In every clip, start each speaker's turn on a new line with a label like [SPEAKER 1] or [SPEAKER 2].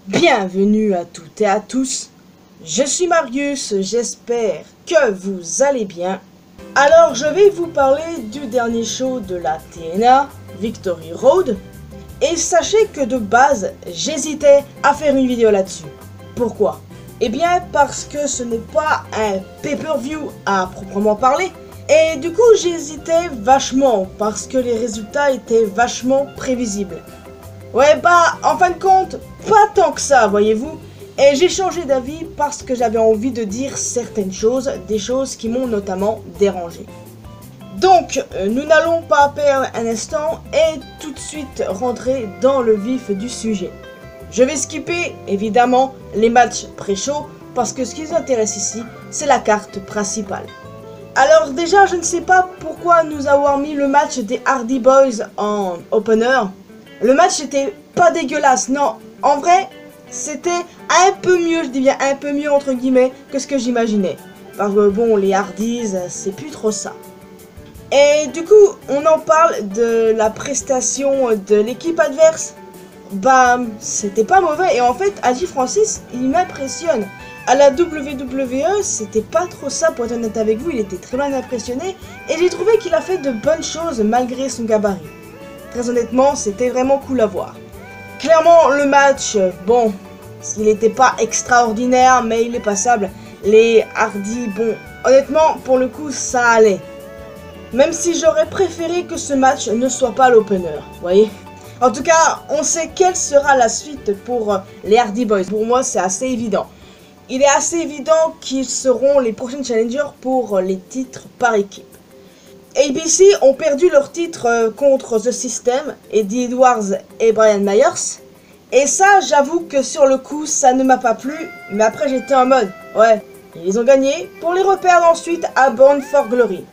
[SPEAKER 1] Bienvenue à toutes et à tous, je suis Marius, j'espère que vous allez bien. Alors je vais vous parler du dernier show de la TNA, Victory Road. Et sachez que de base, j'hésitais à faire une vidéo là-dessus. Pourquoi? Eh bien parce que ce n'est pas un pay-per-view à proprement parler. Et du coup j'hésitais vachement parce que les résultats étaient vachement prévisibles. Ouais bah en fin de compte, pas tant que ça voyez-vous. Et j'ai changé d'avis parce que j'avais envie de dire certaines choses, des choses qui m'ont notamment dérangé. Donc nous n'allons pas perdre un instant et tout de suite rentrer dans le vif du sujet. Je vais skipper évidemment les matchs pré-show parce que ce qui nous intéresse ici c'est la carte principale. Alors déjà je ne sais pas pourquoi nous avoir mis le match des Hardy Boys en opener. Le match n'était pas dégueulasse, non, en vrai, c'était un peu mieux, je dis bien un peu mieux entre guillemets, que ce que j'imaginais. Parce que bon, les Hardys, c'est plus trop ça. Et du coup, on en parle de la prestation de l'équipe adverse. Bah, c'était pas mauvais, et en fait, Adi Francis, il m'impressionne. À la WWE, c'était pas trop ça, pour être honnête avec vous, il était très bien impressionné, et j'ai trouvé qu'il a fait de bonnes choses malgré son gabarit. Très honnêtement, c'était vraiment cool à voir. Clairement, le match, bon, il n'était pas extraordinaire, mais il est passable. Les Hardy, bon, honnêtement, pour le coup, ça allait. Même si j'aurais préféré que ce match ne soit pas l'opener, vous voyez. En tout cas, on sait quelle sera la suite pour les Hardy Boys. Pour moi, c'est assez évident. Il est assez évident qu'ils seront les prochains challengers pour les titres par équipe. ABC ont perdu leur titre contre The System, Eddie Edwards et Brian Myers. Et ça, j'avoue que sur le coup, ça ne m'a pas plu. Mais après, j'étais en mode, ouais, ils ont gagné pour les reperdre ensuite à Bound for Glory.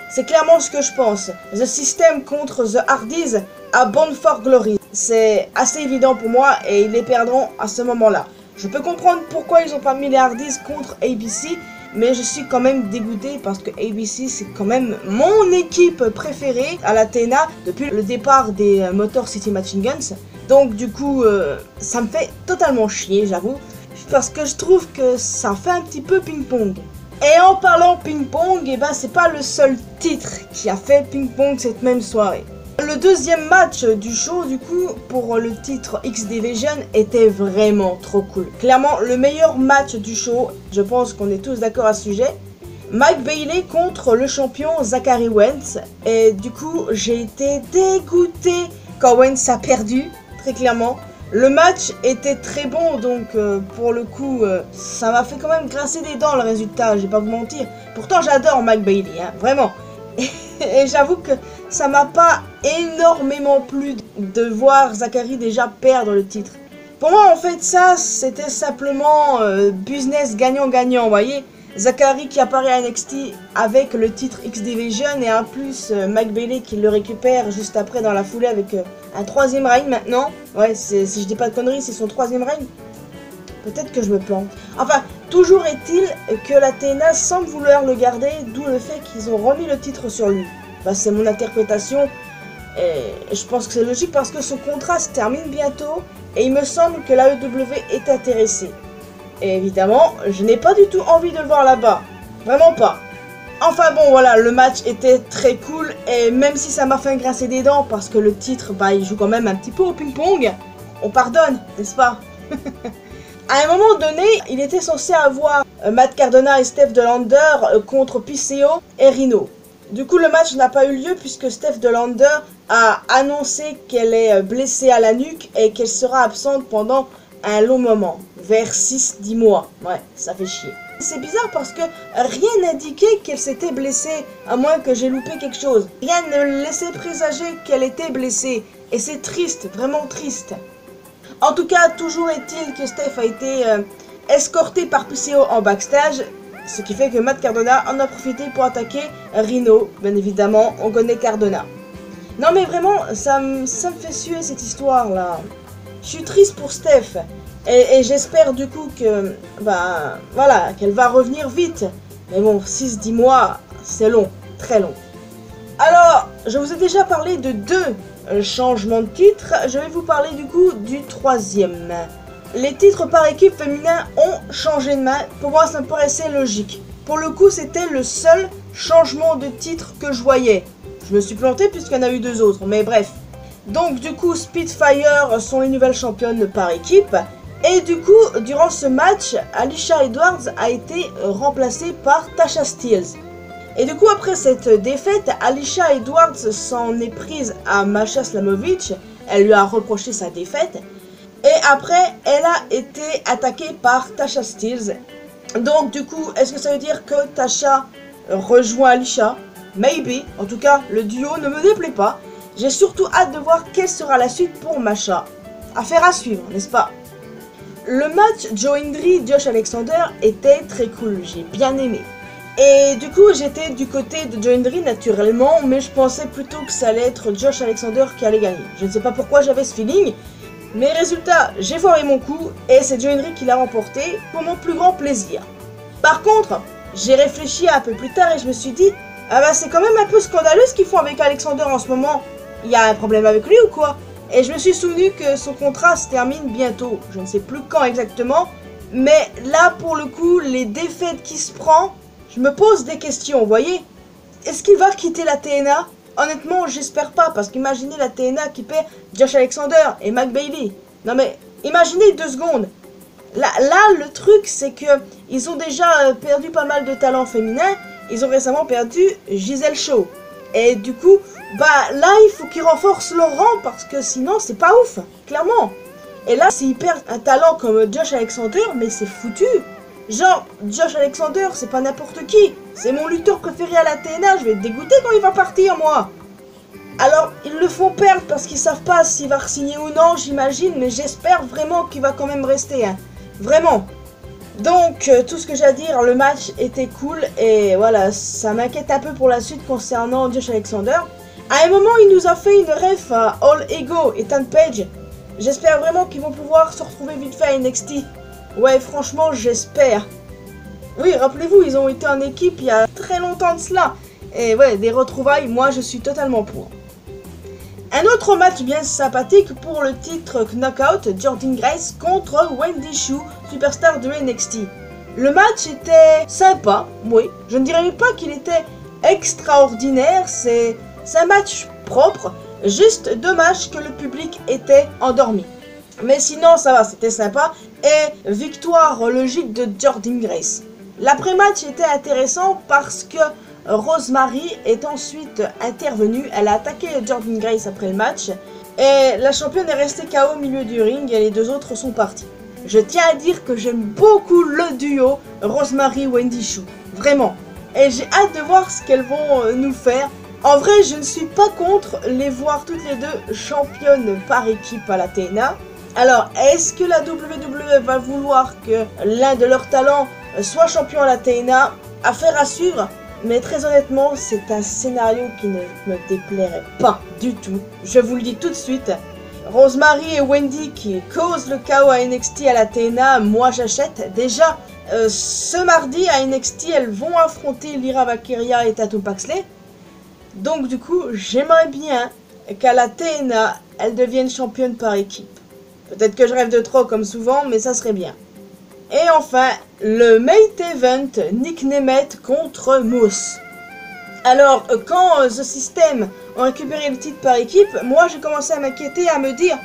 [SPEAKER 1] C'est clairement ce que je pense. The System contre The Hardys à Bound for Glory. C'est assez évident pour moi et ils les perdront à ce moment-là. Je peux comprendre pourquoi ils n'ont pas mis les Hardys contre ABC. Mais je suis quand même dégoûté parce que ABC c'est quand même mon équipe préférée à la TNA depuis le départ des Motor City Machine Guns. Donc du coup ça me fait totalement chier j'avoue. Parce que je trouve que ça fait un petit peu ping-pong. Et en parlant ping-pong, et ben c'est pas le seul titre qui a fait ping-pong cette même soirée. Le deuxième match du show, du coup, pour le titre X-Division, était vraiment trop cool. Clairement, le meilleur match du show, je pense qu'on est tous d'accord à ce sujet. Mike Bailey contre le champion Zachary Wentz. Et du coup, j'ai été dégoûté quand Wentz a perdu, très clairement. Le match était très bon, donc pour le coup, ça m'a fait quand même grincer des dents le résultat, je vais pas vous mentir. Pourtant, j'adore Mike Bailey, hein, vraiment. Et j'avoue que ça m'a pas énormément plu de voir Zachary déjà perdre le titre. Pour moi en fait ça c'était simplement business gagnant-gagnant, vous voyez. Zachary qui apparaît à NXT avec le titre X-Division et en plus Mike Bailey qui le récupère juste après dans la foulée avec un troisième règne maintenant. Ouais, si je dis pas de conneries, c'est son troisième règne. Peut-être que je me plante. Enfin, toujours est-il que la TNA semble vouloir le garder, d'où le fait qu'ils ont remis le titre sur lui. Bah, c'est mon interprétation, et je pense que c'est logique parce que son contrat se termine bientôt, et il me semble que la AEW est intéressée. Et évidemment, je n'ai pas du tout envie de le voir là-bas. Vraiment pas. Enfin bon, voilà, le match était très cool, et même si ça m'a fait grincer des dents, parce que le titre, bah, il joue quand même un petit peu au ping-pong, on pardonne, n'est-ce pas? À un moment donné, il était censé avoir Matt Cardona et Steph Delander contre PCO et Rhino. Du coup, le match n'a pas eu lieu puisque Steph Delander a annoncé qu'elle est blessée à la nuque et qu'elle sera absente pendant un long moment, vers 6-10 mois. Ouais, ça fait chier. C'est bizarre parce que rien n'indiquait qu'elle s'était blessée, à moins que j'ai loupé quelque chose. Rien ne laissait présager qu'elle était blessée. Et c'est triste, vraiment triste. En tout cas, toujours est-il que Steph a été escorté par PCO en backstage, ce qui fait que Matt Cardona en a profité pour attaquer Rhino. Bien évidemment, on connaît Cardona. Non mais vraiment, ça me fait suer cette histoire-là. Je suis triste pour Steph. Et j'espère du coup que, bah, voilà, qu'elle va revenir vite. Mais bon, 6-10 mois, c'est long, très long. Alors, je vous ai déjà parlé de deux changement de titre, je vais vous parler du coup du troisième. les titres par équipe féminin ont changé de main. Pour moi, ça me paraissait logique. Pour le coup, c'était le seul changement de titre que je voyais. Je me suis planté puisqu'il y en a eu 2 autres, mais bref. Donc du coup, Spitfire sont les nouvelles championnes par équipe. Et du coup, durant ce match, Alisha Edwards a été remplacée par Tasha Steelz. Et du coup, après cette défaite, Alisha Edwards s'en est prise à Masha Slamovich. Elle lui a reproché sa défaite. Et après, elle a été attaquée par Tasha Steelz. Donc du coup, est-ce que ça veut dire que Tasha rejoint Alisha? Maybe. En tout cas, le duo ne me déplaît pas. J'ai surtout hâte de voir quelle sera la suite pour Masha. Affaire à suivre, n'est-ce pas? Le match Joe Hendry, Josh Alexander était très cool, j'ai bien aimé. Et du coup, j'étais du côté de Joe Hendry naturellement, mais je pensais plutôt que ça allait être Josh Alexander qui allait gagner. Je ne sais pas pourquoi j'avais ce feeling, mais résultat, j'ai foiré mon coup et c'est Joe Hendry qui l'a remporté pour mon plus grand plaisir. Par contre, j'ai réfléchi un peu plus tard et je me suis dit, ah bah c'est quand même un peu scandaleux ce qu'ils font avec Alexander en ce moment. Il y a un problème avec lui ou quoi? Et je me suis souvenu que son contrat se termine bientôt. Je ne sais plus quand exactement. Mais là, pour le coup, les défaites qu'il se prend, je me pose des questions, vous voyez? Est-ce qu'il va quitter la TNA? Honnêtement, j'espère pas. Parce qu'imaginez la TNA qui perd Josh Alexander et Mac Bailey. Non mais, imaginez 2 secondes. Là, le truc, c'est que ils ont déjà perdu pas mal de talents féminins. Ils ont récemment perdu Giselle Shaw. Et du coup, bah là, il faut qu'ils renforcent leur rang parce que sinon, c'est pas ouf, clairement. Et là, s'ils perdent un talent comme Josh Alexander, mais c'est foutu. Genre, Josh Alexander, c'est pas n'importe qui. C'est mon lutteur préféré à la TNA, je vais être dégoûté quand il va partir, moi. Alors, ils le font perdre parce qu'ils savent pas s'il va re-signer ou non, j'imagine, mais j'espère vraiment qu'il va quand même rester, hein. Vraiment. Donc, tout ce que j'ai à dire, le match était cool et voilà, ça m'inquiète un peu pour la suite concernant Josh Alexander. À un moment, il nous a fait une ref à All Ego et Tan Page. J'espère vraiment qu'ils vont pouvoir se retrouver vite fait à NXT. Ouais, franchement, j'espère. Oui, rappelez-vous, ils ont été en équipe il y a très longtemps de cela. Et ouais, des retrouvailles, moi je suis totalement pour. Un autre match bien sympathique pour le titre Knockout, Jordynne Grace contre Wendy Choo, superstar de NXT. Le match était sympa, oui. Je ne dirais pas qu'il était extraordinaire, c'est un match propre. Juste dommage que le public était endormi. Mais sinon, ça va, c'était sympa. Et victoire logique de Jordynne Grace. L'après-match était intéressant parce que Rosemary est ensuite intervenue. Elle a attaqué Jordynne Grace après le match. Et la championne est restée KO au milieu du ring et les 2 autres sont partis. Je tiens à dire que j'aime beaucoup le duo Rosemary-Wendy Choo. Vraiment. Et j'ai hâte de voir ce qu'elles vont nous faire. En vrai, je ne suis pas contre les voir toutes les 2 championnes par équipe à la TNA. Alors, est-ce que la WWE va vouloir que l'un de leurs talents soit champion à la TNA? Affaire à suivre. Mais très honnêtement, c'est un scénario qui ne me déplairait pas du tout. Je vous le dis tout de suite. Rosemary et Wendy qui causent le chaos à NXT à la TNA, moi j'achète. Déjà, ce mardi à NXT, elles vont affronter Lyra Valkyria et Tatum Paxley. Donc du coup, j'aimerais bien qu'à la TNA, elles deviennent championnes par équipe. Peut-être que je rêve de trop comme souvent, mais ça serait bien. Et enfin, le Main Event, Nick Nemeth contre Moose. Alors, quand The System ont récupéré le titre par équipe, moi j'ai commencé à m'inquiéter, à me dire,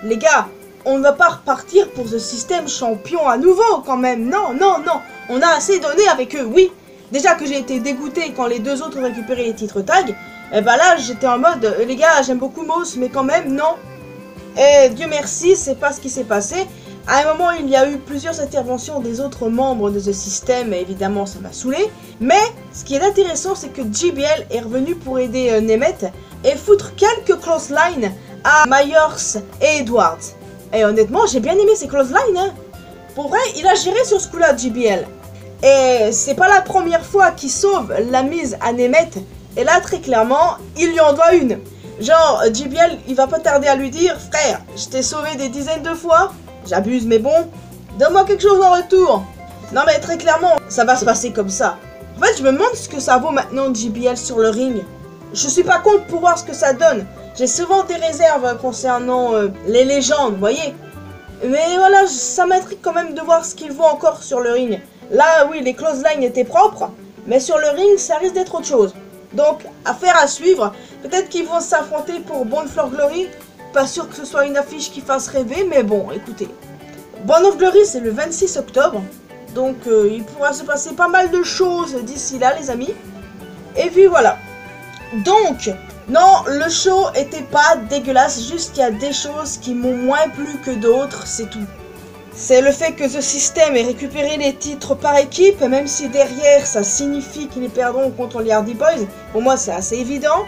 [SPEAKER 1] les gars, on ne va pas repartir pour The System champion à nouveau quand même. Non, non, non, on a assez donné avec eux, oui. Déjà que j'ai été dégoûté quand les 2 autres ont récupéré les titres tag, et bah là j'étais en mode, les gars, j'aime beaucoup Moose, mais quand même, non. Et Dieu merci, c'est pas ce qui s'est passé. À un moment, il y a eu plusieurs interventions des autres membres de The System, et évidemment, ça m'a saoulé. Mais, ce qui est intéressant, c'est que JBL est revenu pour aider Nemeth et foutre quelques clotheslines à Myers et Edwards. Et honnêtement, j'ai bien aimé ces clotheslines, hein. Pour vrai, il a géré sur ce coup-là, JBL. Et c'est pas la première fois qu'il sauve la mise à Nemeth. Et là, très clairement, il lui en doit une. Genre, JBL, il va pas tarder à lui dire, frère, je t'ai sauvé des dizaines de fois. J'abuse, mais bon, donne-moi quelque chose en retour. Non mais très clairement, ça va se passer comme ça. En fait, je me demande ce que ça vaut maintenant JBL sur le ring. Je suis pas contre pour voir ce que ça donne. J'ai souvent des réserves concernant les légendes, vous voyez. Mais voilà, ça m'intrigue quand même de voir ce qu'il vaut encore sur le ring. Là, oui, les clotheslines étaient propres, mais sur le ring, ça risque d'être autre chose. Donc, affaire à suivre. Peut-être qu'ils vont s'affronter pour Bound for Glory. Pas sûr que ce soit une affiche qui fasse rêver, mais bon, écoutez. Bound of Glory, c'est le 26 octobre. Donc, il pourra se passer pas mal de choses d'ici là, les amis. Et puis voilà. Donc, non, le show était pas dégueulasse. Juste qu'il y a des choses qui m'ont moins plu que d'autres, c'est tout. C'est le fait que The System ait récupéré les titres par équipe, même si derrière ça signifie qu'ils les perdront contre les Hardy Boys. Pour moi, c'est assez évident.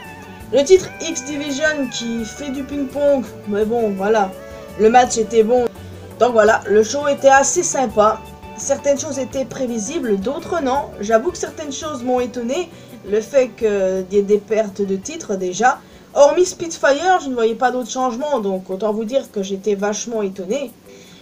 [SPEAKER 1] Le titre X Division qui fait du ping-pong, mais bon, voilà. Le match était bon. Donc voilà, le show était assez sympa. Certaines choses étaient prévisibles, d'autres non. J'avoue que certaines choses m'ont étonné. Le fait qu'il y ait des pertes de titres déjà. Hormis Spitfire, je ne voyais pas d'autres changements, donc autant vous dire que j'étais vachement étonné.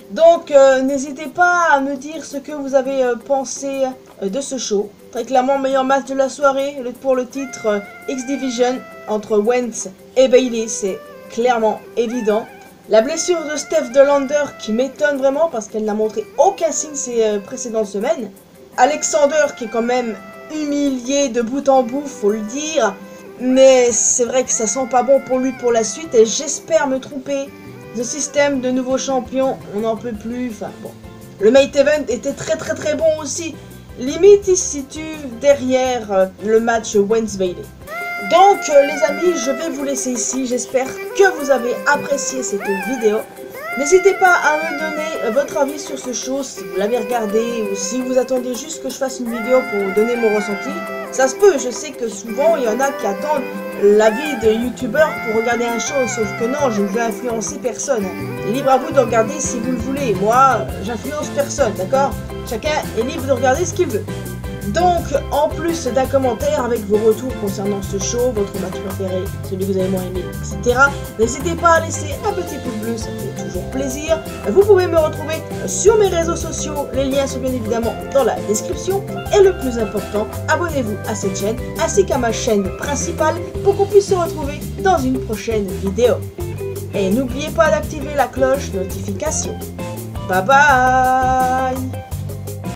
[SPEAKER 1] Donc n'hésitez pas à me dire ce que vous avez pensé de ce show. Très clairement, meilleur match de la soirée pour le titre X Division entre Wentz et Bayley, c'est clairement évident. La blessure de Steph Delander qui m'étonne vraiment parce qu'elle n'a montré aucun signe ces précédentes semaines. Alexander qui est quand même humilié de bout en bout, faut le dire. Mais c'est vrai que ça sent pas bon pour lui pour la suite et j'espère me tromper. The System de nouveau champion, on n'en peut plus, enfin bon. Le main event était très bon aussi. Limite il se situe derrière le match Wentz-Bayley. Donc les amis, je vais vous laisser ici. J'espère que vous avez apprécié cette vidéo. N'hésitez pas à me donner votre avis sur ce show, si vous l'avez regardé ou si vous attendiez juste que je fasse une vidéo pour donner mon ressenti. Ça se peut, je sais que souvent il y en a qui attendent l'avis de youtubeurs pour regarder un show, sauf que non, je ne veux influencer personne. Libre à vous de regarder si vous le voulez. Moi, j'influence personne, d'accord? Chacun est libre de regarder ce qu'il veut. Donc, en plus d'un commentaire avec vos retours concernant ce show, votre match préféré, celui que vous avez moins aimé, etc. N'hésitez pas à laisser un petit pouce bleu, ça fait toujours plaisir. Vous pouvez me retrouver sur mes réseaux sociaux, les liens sont bien évidemment dans la description. Et le plus important, abonnez-vous à cette chaîne ainsi qu'à ma chaîne principale pour qu'on puisse se retrouver dans une prochaine vidéo. Et n'oubliez pas d'activer la cloche notification. Bye bye!